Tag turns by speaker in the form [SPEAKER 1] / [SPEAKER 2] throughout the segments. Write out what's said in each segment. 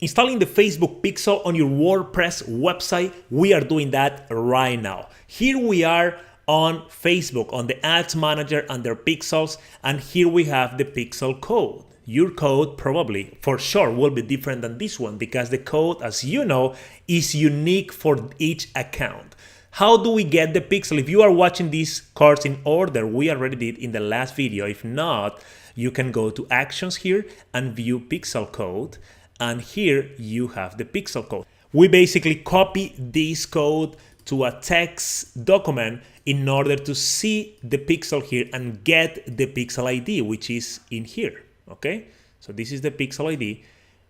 [SPEAKER 1] Installing the Facebook pixel on your WordPress website, we are doing that right now. Here we are on Facebook, on the Ads Manager under Pixels, and here we have the pixel code. Your code probably, for sure, will be different than this one because the code, as you know, is unique for each account. How do we get the pixel? If you are watching this course in order, we already did in the last video. If not, you can go to Actions here and view pixel code. And here you have the pixel code. We basically copy this code to a text document in order to see the pixel here and get the pixel ID, which is in here, okay? So this is the pixel ID.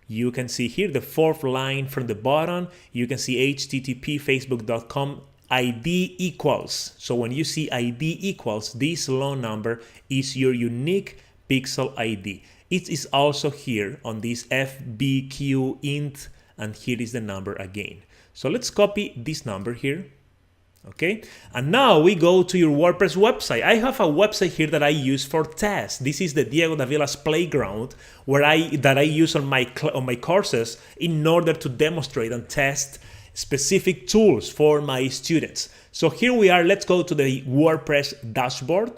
[SPEAKER 1] You can see here the fourth line from the bottom. You can see http facebook.com ID equals. So when you see ID equals, this long number is your unique pixel ID. It is also here on this FBQ int, and here is the number again. So let's copy this number here, okay? And now we go to your WordPress website. I have a website here that I use for tests. This is the Diego Davila's Playground, that I use on my courses in order to demonstrate and test specific tools for my students. So here we are. Let's go to the WordPress dashboard.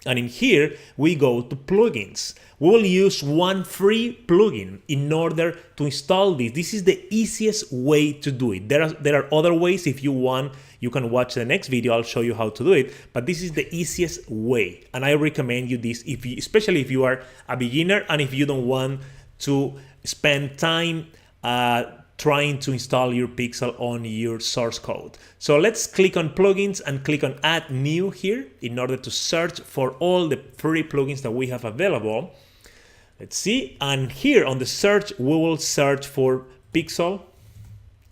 [SPEAKER 1] And in here, we go to plugins. We will use one free plugin in order to install this. This is the easiest way to do it. There are other ways. If you want, you can watch the next video. I'll show you how to do it. But this is the easiest way. And I recommend you this, especially if you are a beginner and if you don't want to spend time trying to install your pixel on your source code. So let's click on plugins and click on add new here in order to search for all the free plugins that we have available. Let's see, and here on the search, we will search for pixel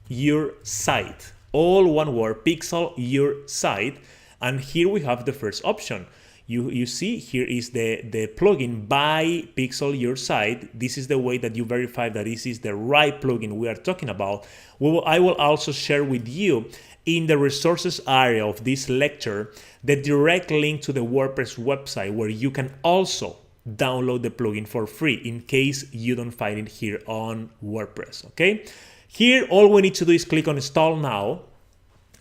[SPEAKER 1] your site. All one word, pixel your site. And here we have the first option. You see here is the plugin by pixel your site. This is the way that you verify that this is the right plugin we are talking about. I will also share with you in the resources area of this lecture the direct link to the WordPress website where you can also download the plugin for free in case you don't find it here on WordPress, okay? Here all we need to do is click on install now.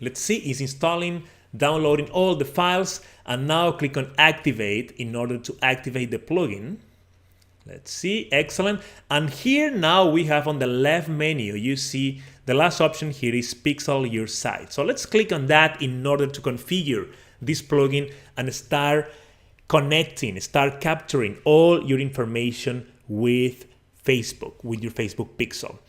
[SPEAKER 1] Let's see, it's installing, downloading all the files, and now click on activate in order to activate the plugin. Let's see, excellent. And here now we have on the left menu, you see the last option here is pixel your site. So let's click on that in order to configure this plugin and start connecting, start capturing all your information with Facebook, with your Facebook pixel.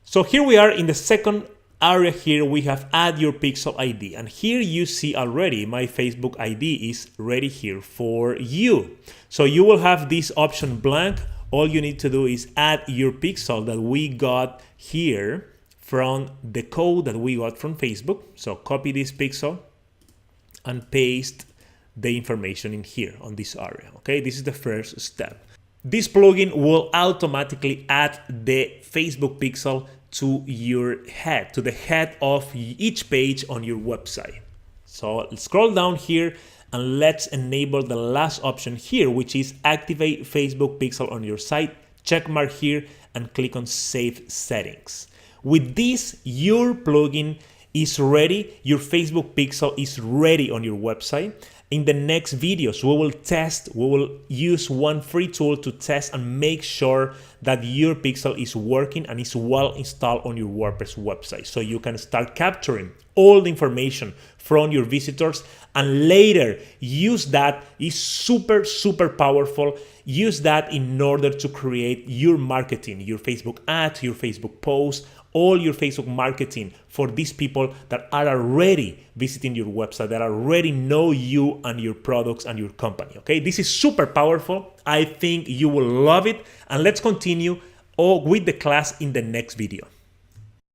[SPEAKER 1] So here we are in the second area. Here we have add your pixel ID, and here you see already my Facebook ID is ready here for you. So you will have this option blank. All you need to do is add your pixel that we got here from the code that we got from Facebook. So copy this pixel and paste the information in here on this area. Okay, this is the first step. This plugin will automatically add the Facebook pixel to your head, to the head of each page on your website. So let's scroll down here and let's enable the last option here, which is activate Facebook pixel on your site. Check mark here and click on save settings. With this, your plugin is ready. Your Facebook pixel is ready on your website. In the next videos, we will use one free tool to test and make sure that your pixel is working and is well installed on your WordPress website. So you can start capturing all the information from your visitors and later use that. Is super, super powerful. Use that in order to create your marketing, your Facebook ads, your Facebook posts, all your Facebook marketing for these people that are already visiting your website, that already know you and your products and your company, okay? This is super powerful. I think you will love it. And let's continue with the class in the next video.